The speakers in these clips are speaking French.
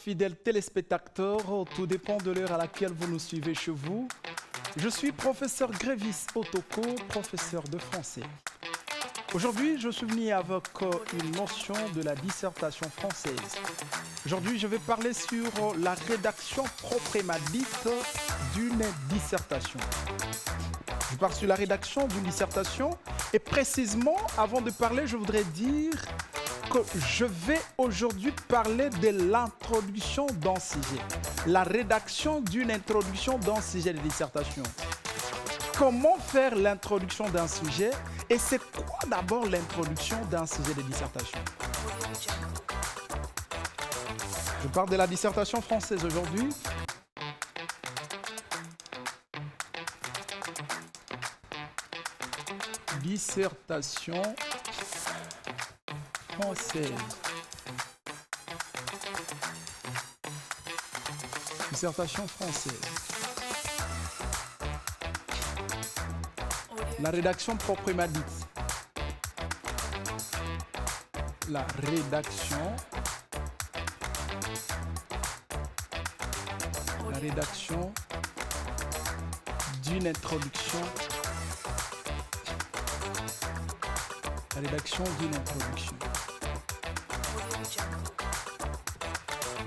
fidèles téléspectateurs, tout dépend de l'heure à laquelle vous nous suivez chez vous. Je suis professeur Grévis Otoko, professeur de français. Aujourd'hui, je suis venu avec une notion de la dissertation française. Aujourd'hui, je vais parler sur la rédaction proprement dite d'une dissertation. Je parle sur la rédaction d'une dissertation et précisément, avant de parler, je voudrais dire que je vais aujourd'hui parler de l'introduction d'un sujet. La rédaction d'une introduction d'un sujet de dissertation. Comment faire l'introduction d'un sujet et c'est quoi d'abord l'introduction d'un sujet de dissertation? Je parle de la dissertation française aujourd'hui. Dissertation française. Dissertation française. La rédaction proprement dite. La rédaction. La rédaction d'une introduction. La rédaction d'une introduction.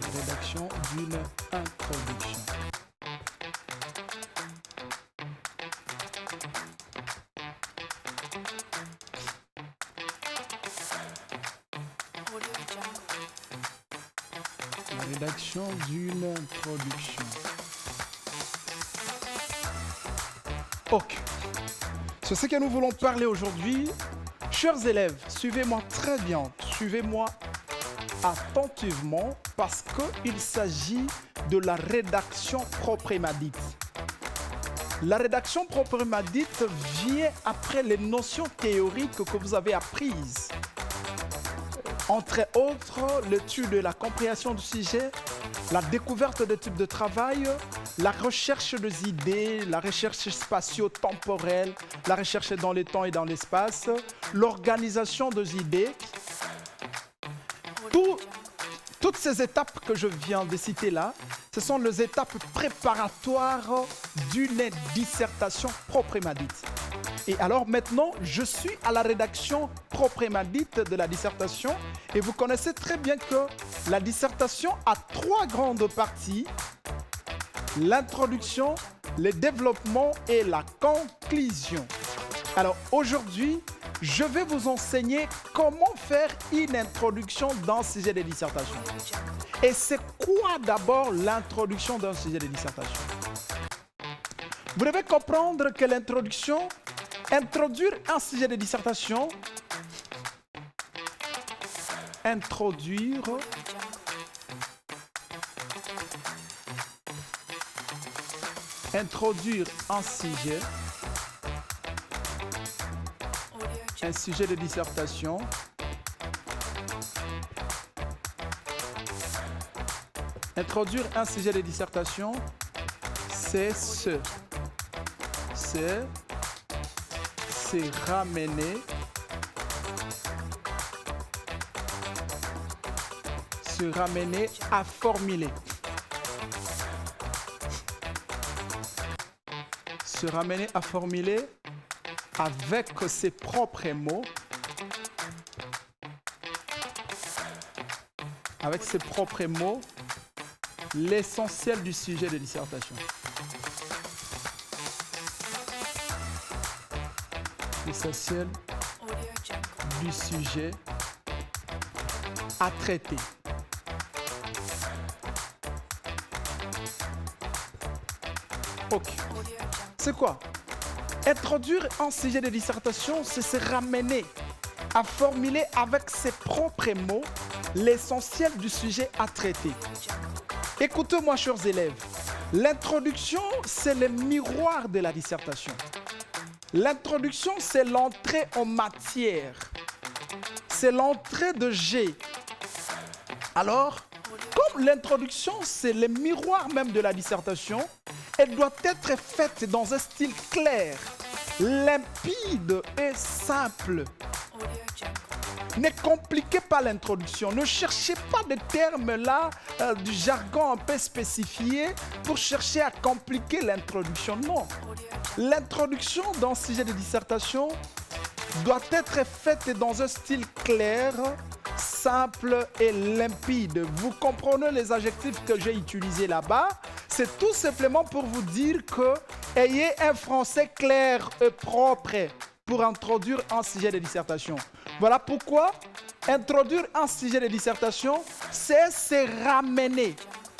La rédaction d'une introduction. La rédaction d'une introduction. Ok. C'est ce que nous voulons parler aujourd'hui. Chers élèves, suivez-moi très bien. Suivez-moi attentivement parce qu'il s'agit de la rédaction proprement dite. La rédaction proprement dite vient après les notions théoriques que vous avez apprises. Entre autres, l'étude de la compréhension du sujet, la découverte des types de travail, la recherche des idées, la recherche spatio-temporelle, la recherche dans le temps et dans l'espace, l'organisation des idées. Toutes ces étapes que je viens de citer là, ce sont les étapes préparatoires d'une dissertation proprement dite. Et alors maintenant, je suis à la rédaction proprement dite de la dissertation et vous connaissez très bien que la dissertation a trois grandes parties. L'introduction, le développement et la conclusion. Alors aujourd'hui, je vais vous enseigner comment faire une introduction d'un sujet de dissertation. Et c'est quoi d'abord l'introduction d'un sujet de dissertation? Vous devez comprendre que l'introduction, introduire un sujet de dissertation, introduire un sujet de dissertation, introduire un sujet de dissertation, c'est ramener à formuler. Se ramener à formuler avec ses propres mots, l'essentiel du sujet de dissertation. L'essentiel du sujet à traiter. Ok. C'est quoi? Introduire un sujet de dissertation, c'est se ramener à formuler avec ses propres mots l'essentiel du sujet à traiter. Écoutez-moi, chers élèves. L'introduction, c'est le miroir de la dissertation. L'introduction, c'est l'entrée en matière. C'est l'entrée de jet. Alors, comme l'introduction, c'est le miroir même de la dissertation, elle doit être faite dans un style clair, limpide et simple. Ne compliquez pas l'introduction. Ne cherchez pas des termes là, du jargon un peu spécifié pour chercher à compliquer l'introduction. Non. L'introduction dans le sujet de dissertation doit être faite dans un style clair, simple et limpide. Vous comprenez les adjectifs que j'ai utilisés là-bas? C'est tout simplement pour vous dire que ayez un français clair et propre pour introduire un sujet de dissertation. Voilà pourquoi introduire un sujet de dissertation, c'est se ramener.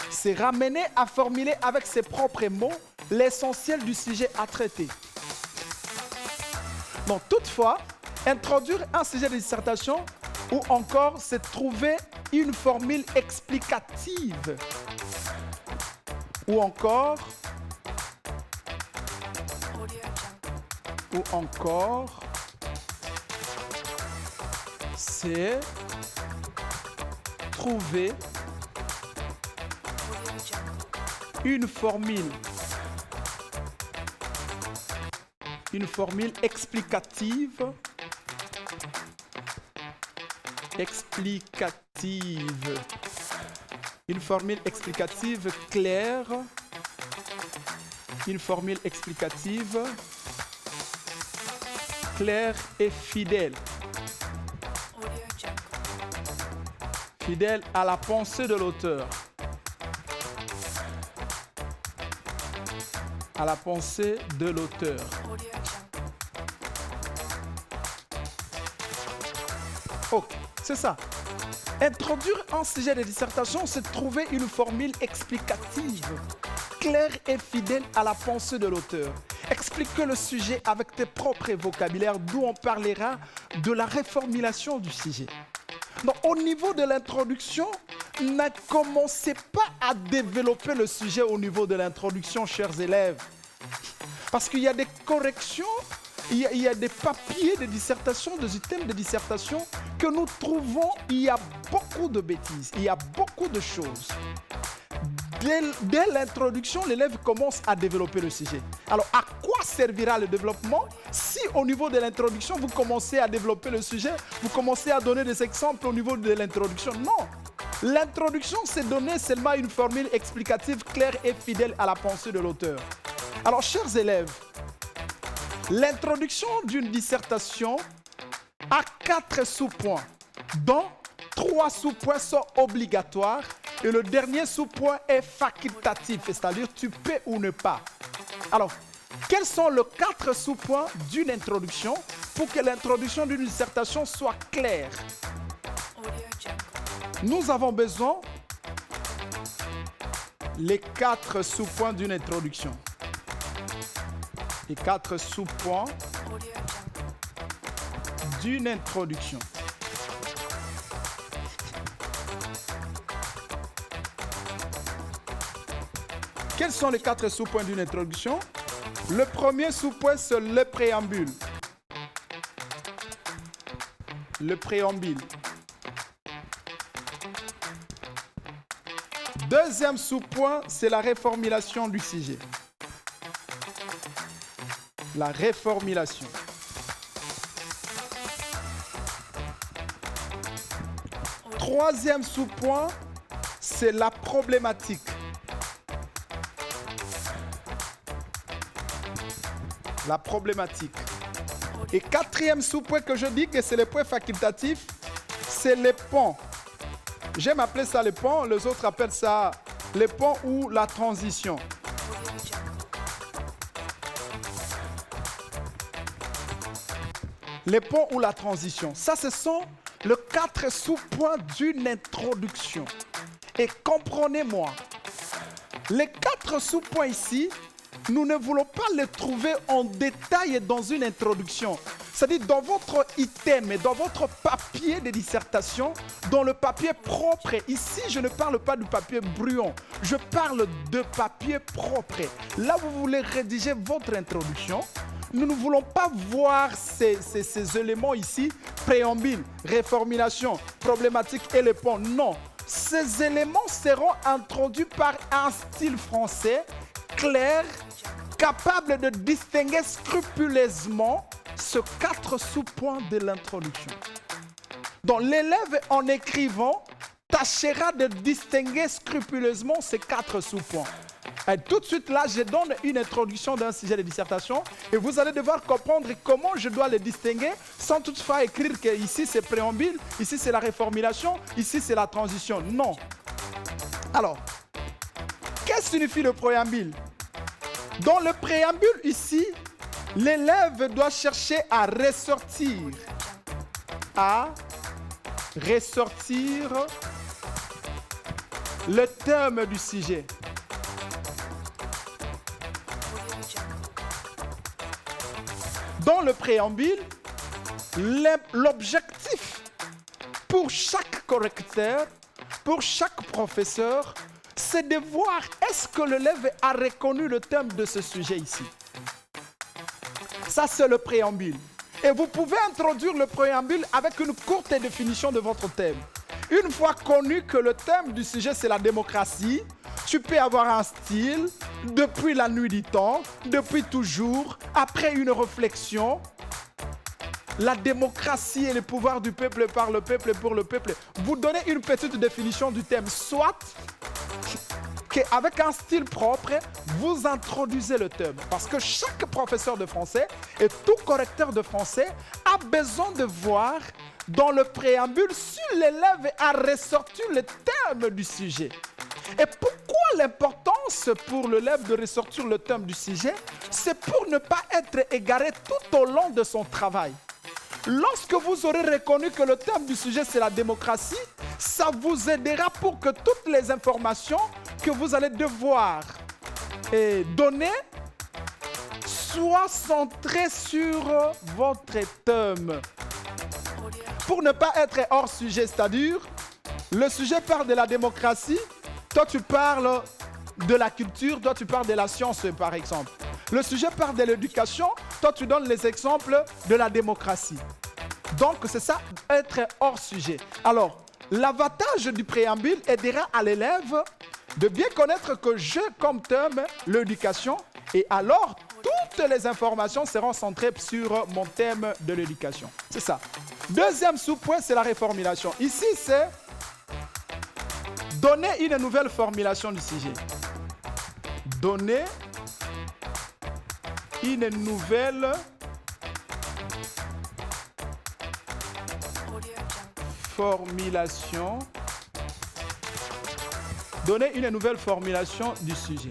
Se ramener à formuler avec ses propres mots l'essentiel du sujet à traiter. Donc, toutefois, introduire un sujet de dissertation ou encore c'est trouver une formule explicative ou encore c'est trouver une formule explicative une formule explicative claire, une formule explicative claire et fidèle. Fidèle à la pensée de l'auteur. À la pensée de l'auteur. Ok, c'est ça. Introduire un sujet de dissertation, c'est trouver une formule explicative, claire et fidèle à la pensée de l'auteur. Expliquer le sujet avec tes propres vocabulaires, d'où on parlera de la reformulation du sujet. Donc, au niveau de l'introduction, ne commencez pas à développer le sujet au niveau de l'introduction, chers élèves. Parce qu'il y a des corrections, il y a des papiers de dissertation, des items de dissertation que nous trouvons, il y a beaucoup de bêtises, il y a beaucoup de choses. Dès l'introduction, l'élève commence à développer le sujet. Alors, à quoi servira le développement si au niveau de l'introduction, vous commencez à développer le sujet, vous commencez à donner des exemples au niveau de l'introduction? Non. L'introduction, c'est donner seulement une formule explicative claire et fidèle à la pensée de l'auteur. Alors, chers élèves, l'introduction d'une dissertation a 4 sous-points, dont 3 sous-points sont obligatoires et le dernier sous-point est facultatif, c'est-à-dire tu peux ou ne pas. Alors, quels sont les 4 sous-points d'une introduction pour que l'introduction d'une dissertation soit claire? Nous avons besoin les 4 sous-points d'une introduction. Les 4 sous-points d'une introduction. Quels sont les 4 sous-points d'une introduction? Le premier sous-point, c'est le préambule. Le préambule. Deuxième sous-point, c'est la reformulation du sujet. La reformulation. Troisième sous-point, c'est la problématique. La problématique. Et quatrième sous-point que je dis que c'est le point facultatif, c'est les ponts. J'aime appeler ça les ponts, les autres appellent ça les ponts ou la transition. Les ponts ou la transition. Ça, ce sont les 4 sous-points d'une introduction. Et comprenez-moi, les 4 sous-points ici, nous ne voulons pas les trouver en détail dans une introduction. C'est-à-dire dans votre item et dans votre papier de dissertation, dans le papier propre. Ici, je ne parle pas du papier brouillon. Je parle de papier propre. Là, vous voulez rédiger votre introduction. Nous ne voulons pas voir ces éléments ici, préambule, reformulation, problématique et les ponts. Non, ces éléments seront introduits par un style français clair, capable de distinguer scrupuleusement ces 4 sous-points de l'introduction. Donc l'élève, en écrivant, tâchera de distinguer scrupuleusement ces 4 sous-points. Et tout de suite là, je donne une introduction d'un sujet de dissertation et vous allez devoir comprendre comment je dois les distinguer sans toutefois écrire que ici c'est préambule, ici c'est la réformulation, ici c'est la transition. Non. Alors, qu'est-ce que signifie le préambule? Dans le préambule ici, l'élève doit chercher à ressortir le thème du sujet. Dans le préambule, l'objectif pour chaque correcteur, pour chaque professeur, c'est de voir est-ce que l'élève a reconnu le thème de ce sujet ici. Ça, c'est le préambule. Et vous pouvez introduire le préambule avec une courte définition de votre thème. Une fois connu que le thème du sujet, c'est la démocratie, tu peux avoir un style, depuis la nuit du temps, depuis toujours, après une réflexion. La démocratie et le pouvoir du peuple par le peuple et pour le peuple. Vous donnez une petite définition du thème, soit qu'avec un style propre, vous introduisez le thème. Parce que chaque professeur de français et tout correcteur de français a besoin de voir dans le préambule si l'élève a ressorti le thème du sujet. Et pourquoi l'importance pour l'élève de ressortir le thème du sujet? C'est pour ne pas être égaré tout au long de son travail. Lorsque vous aurez reconnu que le thème du sujet c'est la démocratie, ça vous aidera pour que toutes les informations que vous allez devoir donner soient centrées sur votre thème. Pour ne pas être hors sujet, c'est-à-dire, le sujet parle de la démocratie, toi tu parles de la culture, toi tu parles de la science par exemple. Le sujet parle de l'éducation, toi tu donnes les exemples de la démocratie. Donc c'est ça, être hors sujet. Alors, l'avantage du préambule aidera à l'élève de bien connaître que j'ai comme thème l'éducation et alors toutes les informations seront centrées sur mon thème de l'éducation. C'est ça. Deuxième sous-point, c'est la réformulation. Ici, c'est donner une nouvelle formulation du sujet. Donner une nouvelle formulation. Donner une nouvelle formulation du sujet.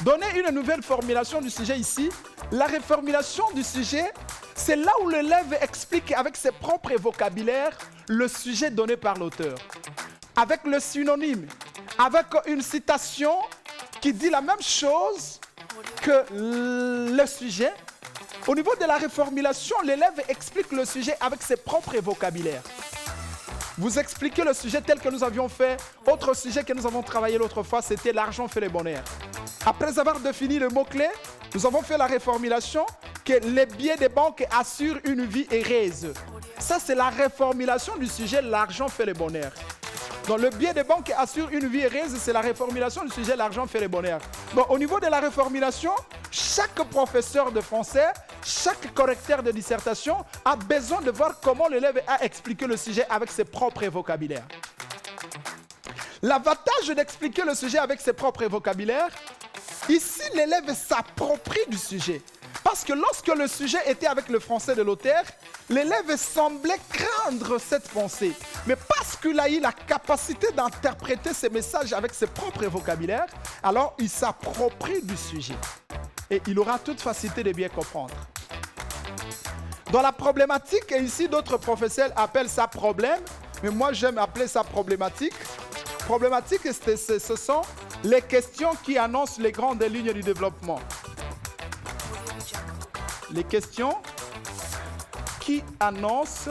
Donner une nouvelle formulation du sujet ici. La réformulation du sujet, c'est là où l'élève explique avec ses propres vocabulaires le sujet donné par l'auteur. Avec le synonyme, avec une citation qui dit la même chose que le sujet. Au niveau de la réformulation, l'élève explique le sujet avec ses propres vocabulaires. Vous expliquez le sujet tel que nous avions fait. Autre sujet que nous avons travaillé l'autre fois, c'était l'argent fait le bonheur. Après avoir défini le mot-clé, nous avons fait la réformulation que les billets des banques assurent une vie heureuse. Ça, c'est la réformulation du sujet l'argent fait le bonheur. Donc, le billet des banques assure une vie heureuse, c'est la réformulation du sujet l'argent fait le bonheur. Bon, au niveau de la réformulation, chaque professeur de français, chaque correcteur de dissertation a besoin de voir comment l'élève a expliqué le sujet avec ses propres vocabulaires. L'avantage d'expliquer le sujet avec ses propres vocabulaires, ici l'élève s'approprie du sujet. Parce que lorsque le sujet était avec le français de l'auteur, l'élève semblait craindre cette pensée. Mais parce qu'il a eu la capacité d'interpréter ses messages avec ses propres vocabulaires, alors il s'approprie du sujet. Et il aura toute facilité de bien comprendre. Dans la problématique, et ici d'autres professeurs appellent ça problème, mais moi j'aime appeler ça problématique. Problématique, ce sont les questions qui annoncent les grandes lignes du développement. Les questions qui annoncent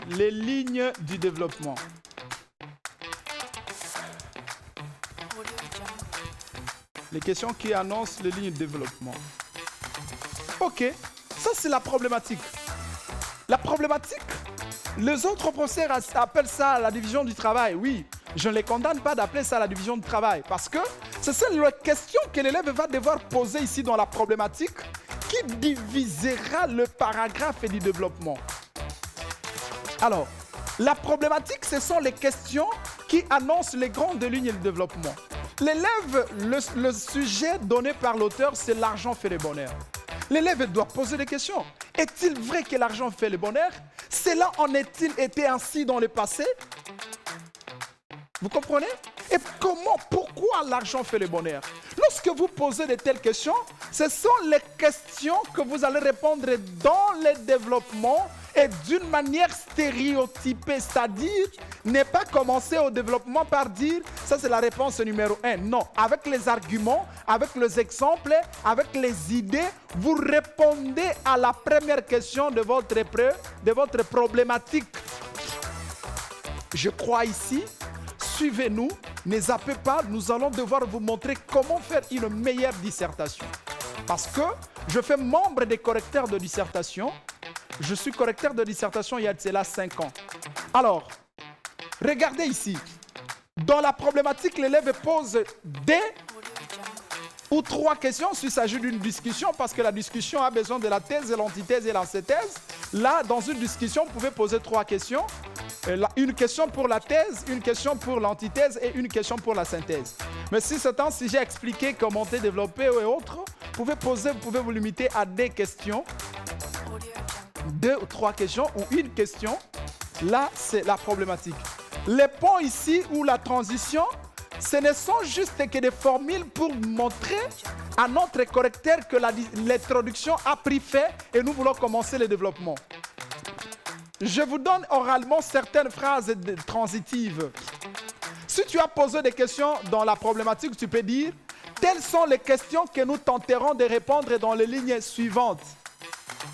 les lignes du développement. Les questions qui annoncent les lignes de développement. Ok, ça c'est la problématique. La problématique, les autres professeurs appellent ça la division du travail. Oui, je ne les condamne pas d'appeler ça la division du travail parce que C'est celle la question que l'élève va devoir poser ici dans la problématique qui divisera le paragraphe du développement. Alors, la problématique, ce sont les questions qui annoncent les grandes lignes du développement. L'élève, le sujet donné par l'auteur, c'est l'argent fait le bonheur. L'élève doit poser des questions. Est-il vrai que l'argent fait le bonheur? Cela en est-il été ainsi dans le passé? Vous comprenez? Et comment, pourquoi l'argent fait le bonheur? Lorsque vous posez de telles questions, ce sont les questions que vous allez répondre dans le développement et d'une manière stéréotypée, c'est-à-dire ne pas commencer au développement par dire ça c'est la réponse numéro 1. Non, avec les arguments, avec les exemples, avec les idées, vous répondez à la première question de votre problématique. Je crois ici, suivez-nous, ne zappez pas, nous allons devoir vous montrer comment faire une meilleure dissertation. Parce que je fais membre des correcteurs de dissertation. Je suis correcteur de dissertation il y a de cela 5 ans. Alors, regardez ici. Dans la problématique, l'élève pose 2 ou 3 questions s'il s'agit d'une discussion, parce que la discussion a besoin de la thèse, l'antithèse et l'antithèse. Là, dans une discussion, vous pouvez poser 3 questions. Une question pour la thèse, une question pour l'antithèse et une question pour la synthèse. Mais si c'est un sujet expliqué, commenté, développé et autres, vous pouvez vous limiter à 2 questions. 2 ou 3 questions ou une question. Là, c'est la problématique. Les ponts ici ou la transition, ce ne sont juste que des formules pour montrer à notre correcteur que l'introduction a pris fait et nous voulons commencer le développement. Je vous donne oralement certaines phrases transitives. Si tu as posé des questions dans la problématique, tu peux dire « Telles sont les questions que nous tenterons de répondre dans les lignes suivantes. »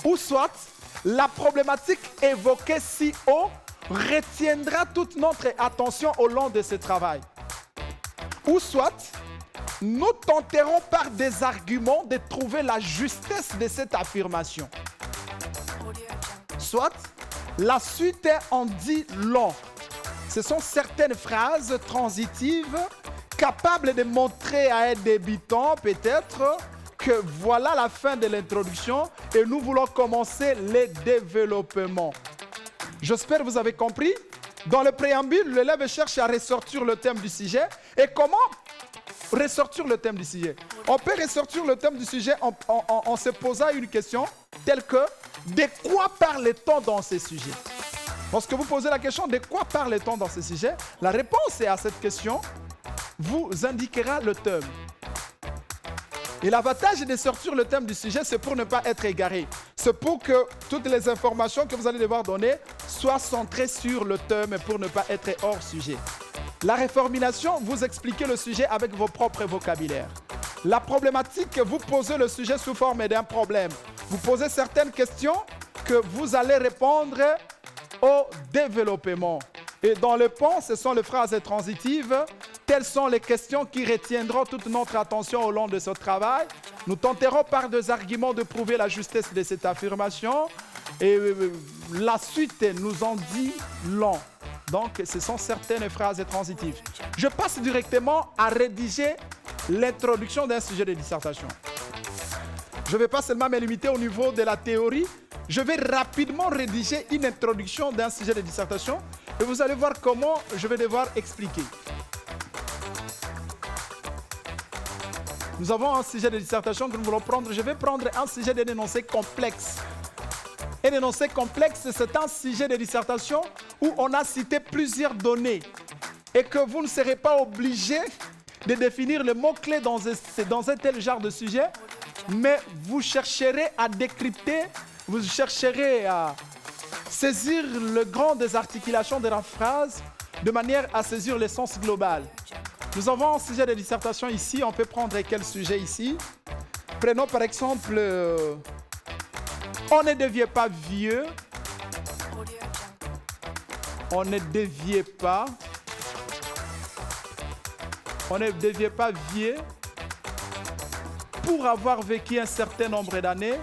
Ou soit « La problématique évoquée si haut retiendra toute notre attention au long de ce travail. » Ou soit « Nous tenterons par des arguments de trouver la justesse de cette affirmation. » Soit la suite en dit long. Ce sont certaines phrases transitives capables de montrer à un débutant peut-être que voilà la fin de l'introduction et nous voulons commencer le développement. J'espère que vous avez compris. Dans le préambule, l'élève cherche à ressortir le thème du sujet. Et comment ressortir le thème du sujet? On peut ressortir le thème du sujet en se posant une question telle que de quoi parle-t-on dans ce sujet? Lorsque vous posez la question de quoi parle-t-on dans ce sujet, la réponse à cette question vous indiquera le thème. Et l'avantage de sortir le thème du sujet, c'est pour ne pas être égaré. C'est pour que toutes les informations que vous allez devoir donner soient centrées sur le thème pour ne pas être hors sujet. La reformulation, vous expliquez le sujet avec vos propres vocabulaires. La problématique, vous posez le sujet sous forme d'un problème. Vous posez certaines questions que vous allez répondre au développement. Et dans le pont, ce sont les phrases transitives. Telles sont les questions qui retiendront toute notre attention au long de ce travail. Nous tenterons par des arguments de prouver la justesse de cette affirmation. Et la suite nous en dit long. Donc, ce sont certaines phrases transitives. Je passe directement à rédiger l'introduction d'un sujet de dissertation. Je ne vais pas seulement me limiter au niveau de la théorie. Je vais rapidement rédiger une introduction d'un sujet de dissertation et vous allez voir comment je vais devoir expliquer. Nous avons un sujet de dissertation que nous voulons prendre. Je vais prendre un sujet d'un énoncé complexe. Un énoncé complexe, c'est un sujet de dissertation où on a cité plusieurs données et que vous ne serez pas obligé de définir les mots-clés dans un tel genre de sujet, mais vous chercherez à décrypter, vous chercherez à saisir le grand des articulations de la phrase de manière à saisir le sens global. Nous avons un sujet de dissertation ici, on peut prendre quel sujet ici? Prenons par exemple, on ne devient pas vieux, on ne devient pas vieux pour avoir vécu un certain nombre d'années,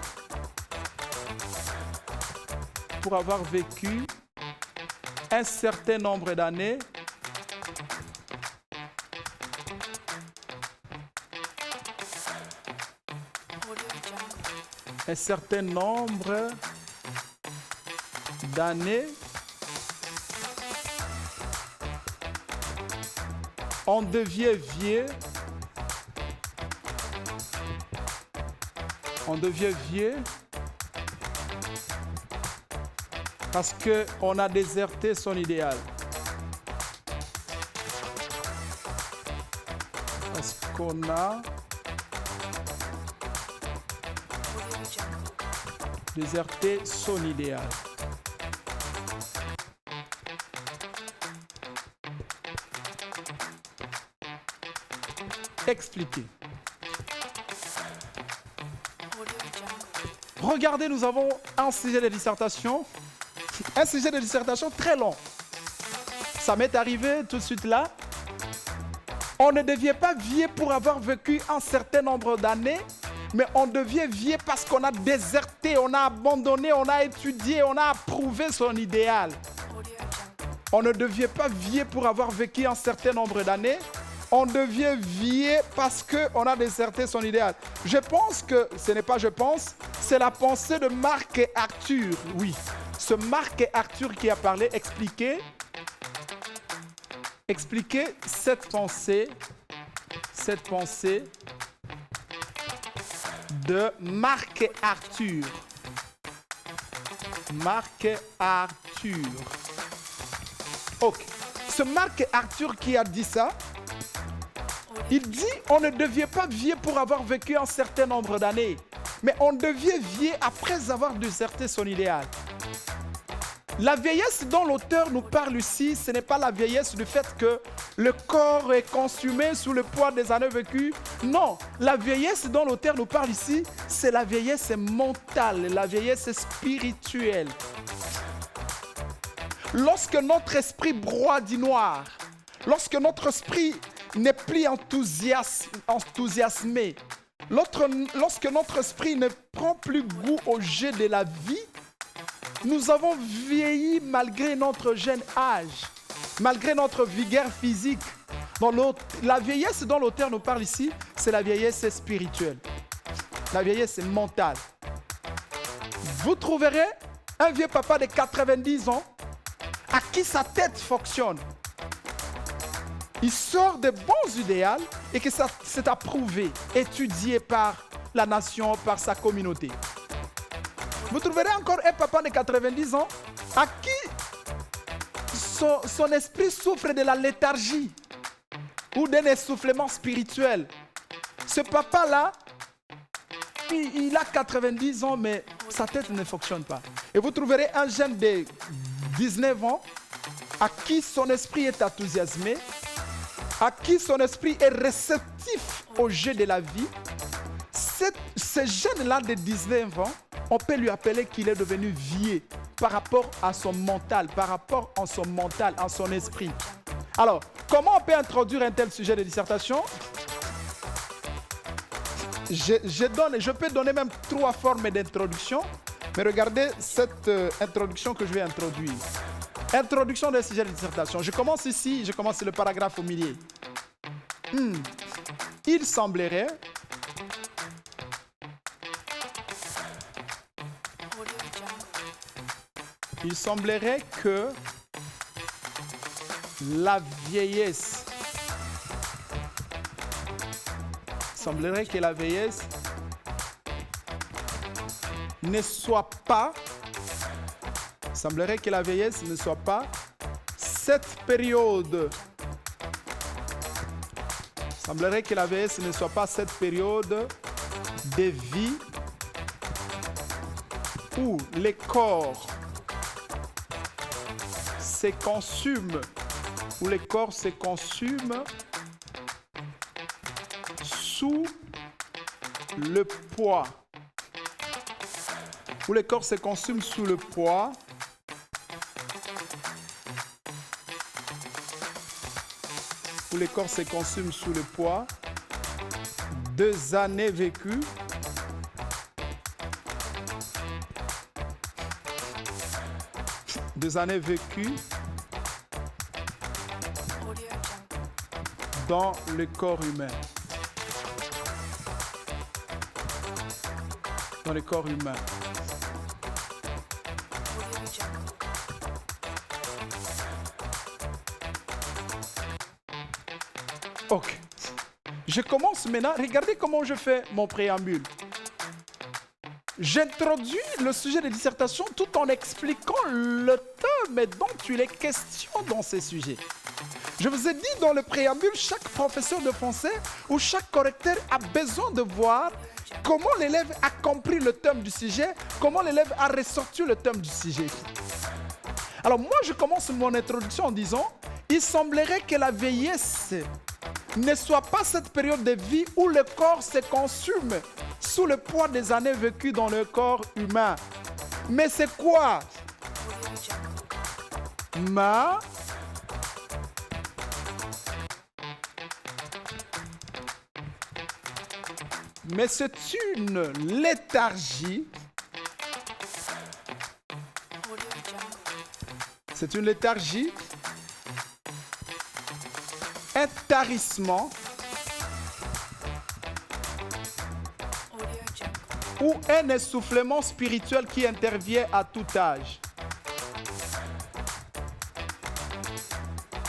un certain nombre d'années, on devient vieux. On devient vieux parce qu'on a déserté son idéal. Parce qu'on a déserté son idéal. Expliquer. Regardez, nous avons un sujet de dissertation. Un sujet de dissertation très long. Ça m'est arrivé tout de suite là. On ne devient pas vieux pour avoir vécu un certain nombre d'années, mais on devient vieux parce qu'on a déserté, on a abandonné, on a étudié, on a approuvé son idéal. On ne devient pas vieux pour avoir vécu un certain nombre d'années. On devient vieux parce qu'on a déserté son idéal. Je pense que, ce n'est pas je pense, c'est la pensée de Marc et Arthur. Oui, ce Marc et Arthur qui a parlé, expliquez cette pensée de Marc et Arthur. Marc et Arthur. Ok. Ce Marc et Arthur qui a dit ça, il dit on ne devient pas vieux pour avoir vécu un certain nombre d'années, mais on devient vieux après avoir déserté son idéal. La vieillesse dont l'auteur nous parle ici, ce n'est pas la vieillesse du fait que le corps est consumé sous le poids des années vécues. Non, la vieillesse dont l'auteur nous parle ici, c'est la vieillesse mentale, la vieillesse spirituelle. Lorsque notre esprit broie du noir, lorsque notre esprit n'est plus enthousiasmé, lorsque notre esprit ne prend plus goût au jeu de la vie, nous avons vieilli malgré notre jeune âge, malgré notre vigueur physique. La vieillesse dont l'auteur nous parle ici, c'est la vieillesse spirituelle, la vieillesse mentale. Vous trouverez un vieux papa de 90 ans à qui sa tête fonctionne. Il sort de bons idéaux et que ça s'est approuvé, étudié par la nation, par sa communauté. Vous trouverez encore un papa de 90 ans à qui son esprit souffre de la léthargie ou d'un essoufflement spirituel. Ce papa-là, il a 90 ans, mais sa tête ne fonctionne pas. Et vous trouverez un jeune de 19 ans à qui son esprit est enthousiasmé, à qui son esprit est réceptif au jeu de la vie. Ce jeune-là de 19 ans, on peut lui appeler qu'il est devenu vieux par rapport à son mental, à son esprit. Alors, comment on peut introduire un tel sujet de dissertation? Je peux donner même 3 formes d'introduction, mais regardez cette introduction que je vais introduire. Introduction d'un sujet de dissertation. Je commence ici, je commence le paragraphe au milieu. Il semblerait que la vieillesse ne soit pas cette période de vie où les corps se consument, sous le poids. Deux années vécues dans le corps humain. dans le corps humain. Ok. Je commence maintenant. Regardez comment je fais mon préambule. J'introduis le sujet de dissertation tout en expliquant le thème dont il est question dans ces sujets. Je vous ai dit dans le préambule, chaque professeur de français ou chaque correcteur a besoin de voir comment l'élève a compris le thème du sujet, comment l'élève a ressorti le thème du sujet. Alors moi, je commence mon introduction en disant, il semblerait que la vieillesse ne soit pas cette période de vie où le corps se consume sous le poids des années vécues dans le corps humain. Mais c'est quoi? Mais c'est une léthargie. C'est une léthargie, un tarissement ou un essoufflement spirituel qui intervient à tout âge.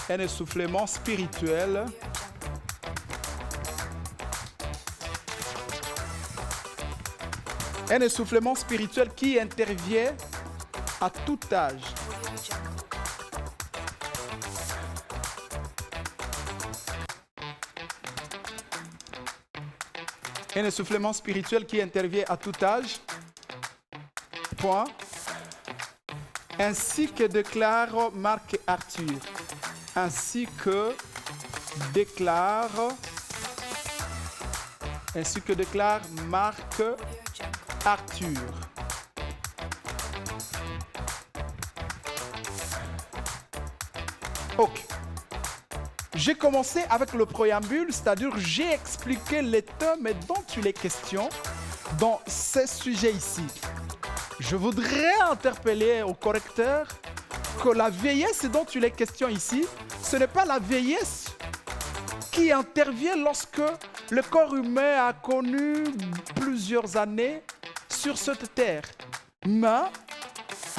Un essoufflement spirituel qui intervient à tout âge. Un essoufflement spirituel qui intervient à tout âge. Point. Ainsi que déclare Marc Arthur. Ainsi que déclare Marc Arthur. Ok. J'ai commencé avec le préambule, c'est-à-dire j'ai expliqué les thèmes dont il est question dans ces sujets ici. Je voudrais interpeller au correcteur que la vieillesse dont il est question ici, ce n'est pas la vieillesse qui intervient lorsque le corps humain a connu plusieurs années sur cette terre. Mais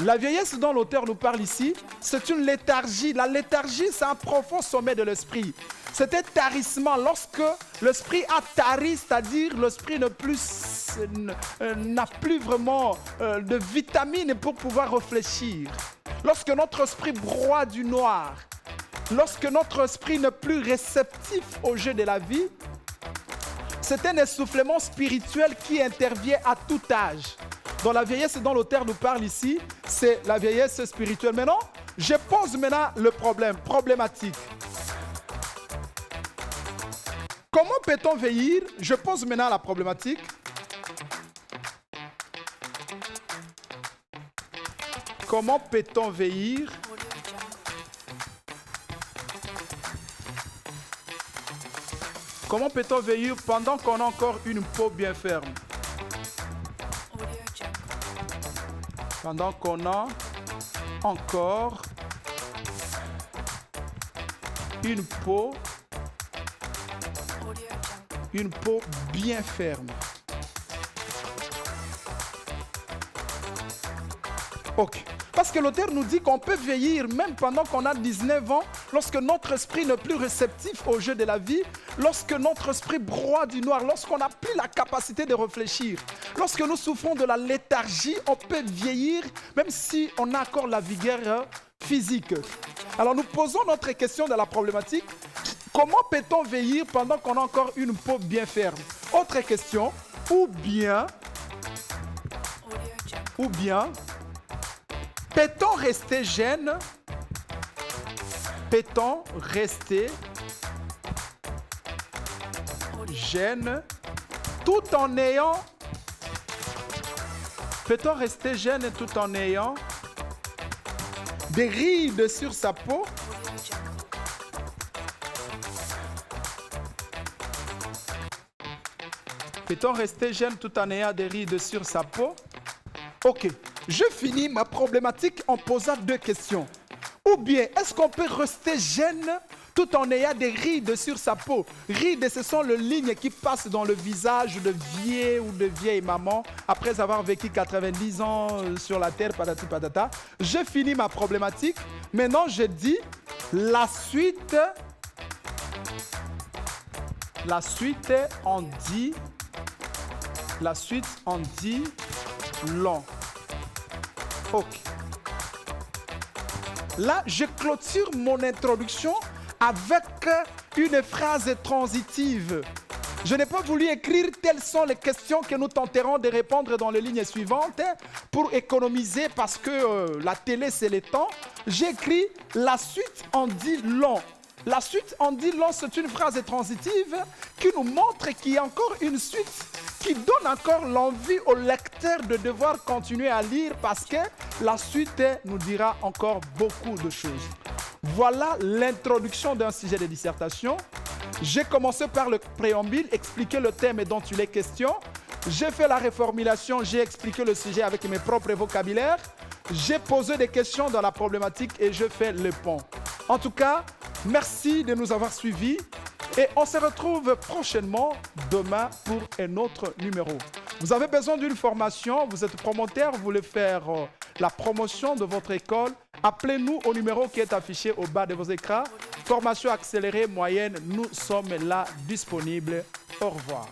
la vieillesse dont l'auteur nous parle ici, c'est une léthargie. La léthargie, c'est un profond sommet de l'esprit. C'est un tarissement. Lorsque l'esprit a tari, c'est-à-dire l'esprit n'a plus vraiment de vitamines pour pouvoir réfléchir. Lorsque notre esprit broie du noir, lorsque notre esprit n'est plus réceptif au jeu de la vie, c'est un essoufflement spirituel qui intervient à tout âge. Dans la vieillesse dont l'auteur nous parle ici, c'est la vieillesse spirituelle. Maintenant, je pose maintenant le problématique. Comment peut-on vieillir? Je pose maintenant la problématique. Comment peut-on vieillir? Comment peut-on vieillir pendant qu'on a encore une peau bien ferme? Pendant qu'on a encore une peau bien ferme. Ok. Parce que l'auteur nous dit qu'on peut vieillir même pendant qu'on a 19 ans, lorsque notre esprit n'est plus réceptif au jeu de la vie, lorsque notre esprit broie du noir, lorsqu'on n'a plus la capacité de réfléchir, lorsque nous souffrons de la léthargie, on peut vieillir même si on a encore la vigueur physique. Alors nous posons notre question dans la problématique. Comment peut-on vieillir pendant qu'on a encore une peau bien ferme? Autre question. Ou bien, peut-on rester jeune? Peut-on rester jeune tout en ayant... Peut-on rester jeune tout en ayant des rides sur sa peau? Peut-on rester jeune tout en ayant des rides sur sa peau? Ok, je finis ma problématique en posant deux questions. Ou bien, est-ce qu'on peut rester jeune tout en ayant des rides sur sa peau. Rides, ce sont les lignes qui passent dans le visage de vieux ou de vieille maman après avoir vécu 90 ans sur la terre, patati patata. Je finis ma problématique. Maintenant, je dis la suite. La suite, on dit long. Ok. Là, je clôture mon introduction avec une phrase transitive. Je n'ai pas voulu écrire telles sont les questions que nous tenterons de répondre dans les lignes suivantes pour économiser parce que la télé, c'est le temps. J'ai écrit la suite en dit long. La suite en dit long, c'est une phrase transitive qui nous montre qu'il y a encore une suite qui donne encore l'envie au lecteur de devoir continuer à lire parce que la suite nous dira encore beaucoup de choses. Voilà l'introduction d'un sujet de dissertation. J'ai commencé par le préambule, expliquer le thème dont il est question. J'ai fait la reformulation, j'ai expliqué le sujet avec mes propres vocabulaires. J'ai posé des questions dans la problématique et je fais le pont. En tout cas, merci de nous avoir suivis et on se retrouve prochainement demain pour un autre numéro. Vous avez besoin d'une formation, vous êtes promoteur, vous voulez faire la promotion de votre école, appelez-nous au numéro qui est affiché au bas de vos écrans. Formation accélérée, moyenne, nous sommes là disponibles. Au revoir.